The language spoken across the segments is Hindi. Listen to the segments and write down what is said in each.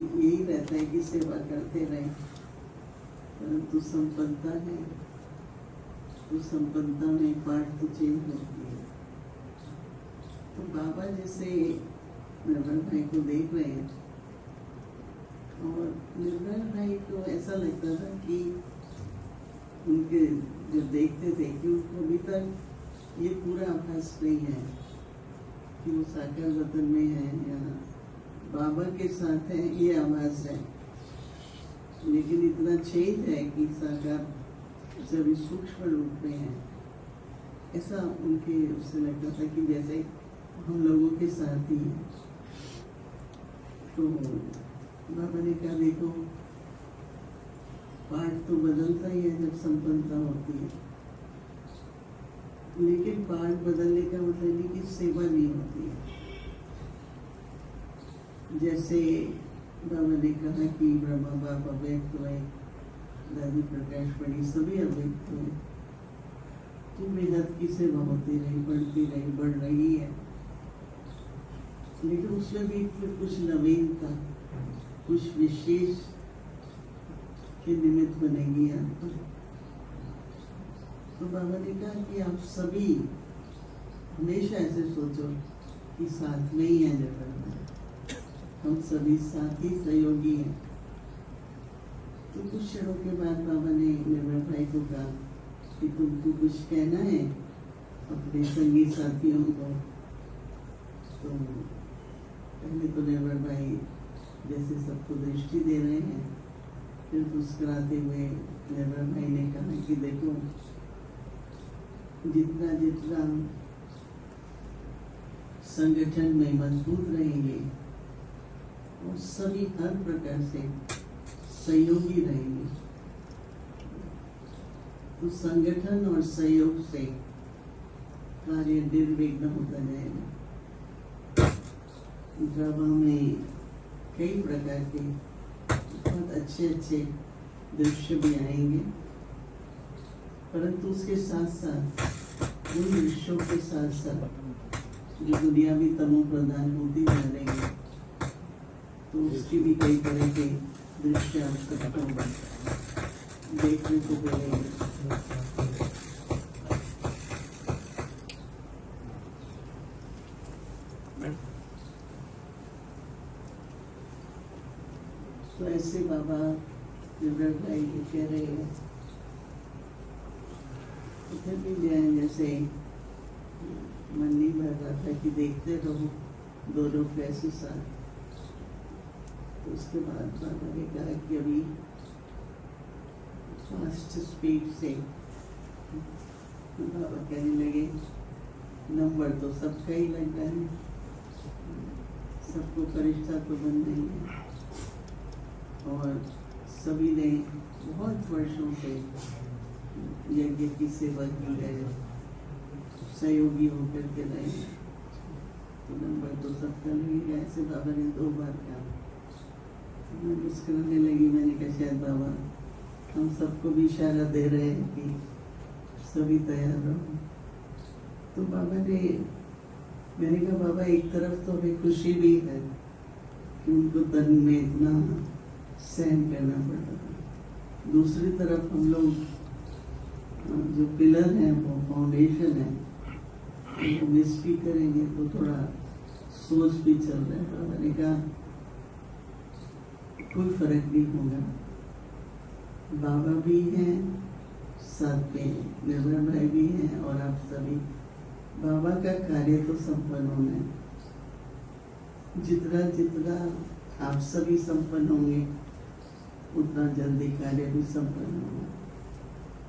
यही रहता है कि सेवा करते रहे, परंतु संपन्नता है तो संपन्नता में पाठ तो चेंज होती है। तो बाबा जैसे निर्मल भाई को देख रहे हैं और निर्मल भाई को ऐसा लगता था कि उनके जब देखते थे कि उनको अभी तक ये पूरा आभास नहीं है कि वो साकार वतन में है या बाबा के साथ है, ये आभास है। लेकिन इतना चेंज है कि साकार सभी सूक्ष्म रूप में है। ऐसा उनके उससे लगता था कि जैसे हम लोगों के साथ ही है। तो बाबा ने कहा देखो पाठ तो बदलता ही है जब संपन्नता होती है, लेकिन पाठ बदलने का मतलब नहीं कि सेवा नहीं होती है। जैसे बाबा ने कहा कि ब्रह्मा बाप अव्यक्त हुए, दादी प्रकाश पड़ी, सभी अव्यक्त हुए, तो बेहद की सेवा होती रही, बढ़ती रही, बढ़ रही है। लेकिन उसमें भी फिर कुछ नवीनता, कुछ विशेष के निमित्त बनेगी आपको। तो बाबा ने कहा कि आप सभी हमेशा ऐसे सोचो कि साथ में ही है जगत में, हम सभी साथी सहयोगी हैं। तो कुछ क्षणों के बाद बाबा ने निर्मल भाई को कहा कि तुमको कुछ कहना है अपने संगी साथियों को। तो पहले तो निर्मल भाई जैसे सबको दृष्टि दे रहे हैं, फिर मुस्कुराते हुए निर्मल भाई ने कहा कि देखो जितना जितना संगठन में मजबूत रहेंगे और सभी हर प्रकार से सहयोगी रहेंगे, तो संगठन और सहयोग से कार्य निर्विघ्न होता जाएगा। ड्रामा में कई प्रकार के बहुत अच्छे अच्छे दृश्य भी आएंगे, परंतु उसके साथ साथ उन दृश्यों के साथ साथ जो दुनिया भी तमो प्रधान होती जा रही है, तो उसकी भी कई तरह के दृश्य आपको देखने को मिलेंगे। तो ऐसे बाबा निर्मल भाई को कह रहे हैं, इधर भी जैसे मन नहीं भर रहा था कि देखते रहो दो लोग कैसे साथ। तो उसके बाद बाबा ने कहा कि अभी फास्ट स्पीड से बाबा कहने लगे नंबर तो सबका ही लग रहा है, सबको फरिश्ता तो बन नहीं है, और सभी ने बहुत वर्षों से यज्ञ की सेवा की है, सहयोगी होकर के रहे, तो नंबर तो सबका लगेगा। ऐसे बाबा ने 2 बार कहा। मैं मुस्कुराने लगी, मैंने कहा शायद बाबा हम सबको भी इशारा दे रहे हैं कि सभी तैयार रहो। तो बाबा ने, मैंने कहा बाबा एक तरफ तो हमें खुशी भी है कि उनको तन में इतना सहन करना पड़ा, दूसरी तरफ हम लोग जो पिलर है वो फाउंडेशन है, वो मिस भी करेंगे तो थोड़ा सोच भी चल रहा है। बाबा ने कहा कोई फर्क नहीं होगा, बाबा भी हैं साथ में, निर्मल भाई भी हैं और आप सभी, बाबा का कार्य तो संपन्न होना है। जितना जितना आप सभी संपन्न होंगे उतना जल्दी कार्य भी संपन्न होगा।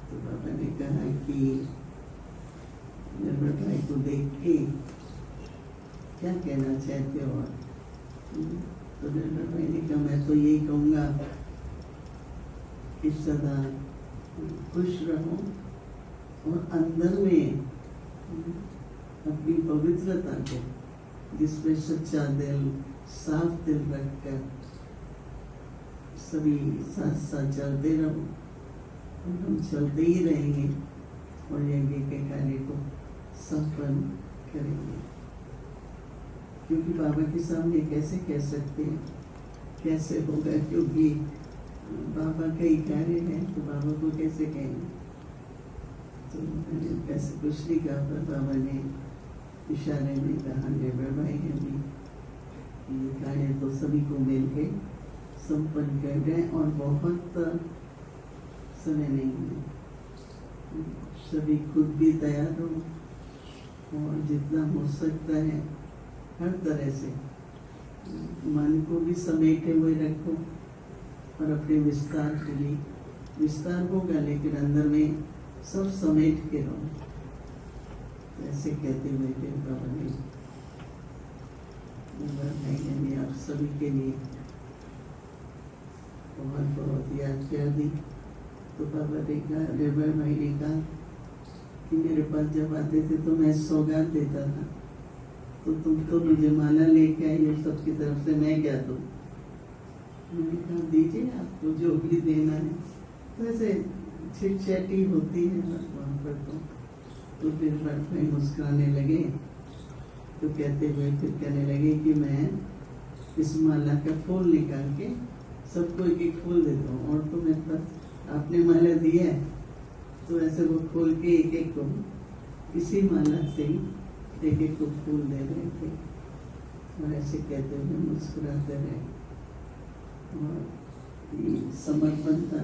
तो बाबा ने कहा कि निर्मल भाई को देख के क्या कहना चाहते हो आप? तो निर्मल भाई ने कहा मैं तो यही कहूँगा कि सदा खुश रहो और अंदर में अपनी पवित्रता को, जिसमें सच्चा दिल, साफ दिल रखकर सभी साथ साथ चलते रहो, और हम चलते ही रहेंगे और यज्ञ के कार्य को संपन्न करेंगे। क्योंकि बाबा के सामने कैसे कह सकते हैं कैसे होगा, क्योंकि बाबा का ही कार्य है, तो बाबा को कैसे कहेंगे। तो मैंने कैसे कुछ नहीं कहा, पर बाबा ने इशारे में कहा, नेबर भाई है भी, ये कार्य तो सभी को मिलके संपन्न कर गए, और बहुत समय नहीं है, सभी खुद भी तैयार हो, और जितना हो सकता है हर तरह से मन को भी समेटे हुए रखो, और अपने विस्तार के लिए, विस्तार होगा लेकिन अंदर में सब समेट के रहो, ऐसे कहते हुए फिर बाबा ने आप सभी के लिए बहुत बहुत याद कर दी। तो बाबा ने कहा, रेबर भाई ने कहा कि मेरे पास जब आते थे तो मैं सौगात देता था, तो तुम तो मुझे माला लेके आई हो सबकी तरफ से, मैं क्या दूं। मैंने कहा दीजिए आपको जो भी देना है। तो ऐसे चिटचैटी होती है वहाँ पर। तो फिर भाई मुस्कुराने लगे, तो कहते हुए फिर कहने लगे कि मैं इस माला का फूल निकाल के सबको एक एक फूल देता हूँ, और तो मेरे पास आपने माला दी है, तो ऐसे वो खोल के एक एक को इसी माला से ही एक एक को फूल दे रहे थे, और ऐसे कहते हुए मुस्कुराते रहे। और ये समर्पण था,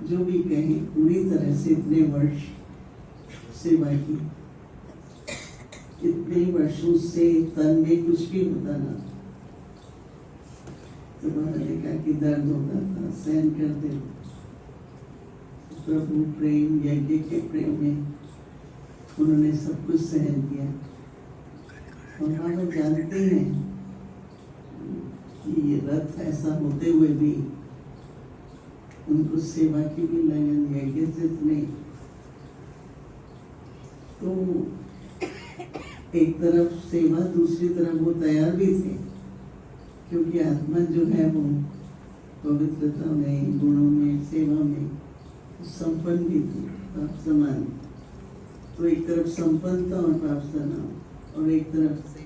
जो भी कहें, पूरी तरह से इतने वर्ष सेवा की, इतने वर्षों से तन में कुछ भी होता ना, तो बाबा ने कहा कि दर्द होता था, सहन करते, प्रभु प्रेम यज्ञ के प्रेम में उन्होंने सब कुछ सहन किया। और बाबा जानते हैं कि ये रथ ऐसा होते हुए भी उनको सेवा की भी लगन, यज्ञ सिर्फ नहीं। तो एक तरफ सेवा, दूसरी तरफ वो तैयार भी थे, क्योंकि आत्मा जो है वो पवित्रता में, गुणों में, सेवा में संपन्न भी थी, पाप समान। तो एक तरफ संपन्नता और पाप समान, और एक तरफ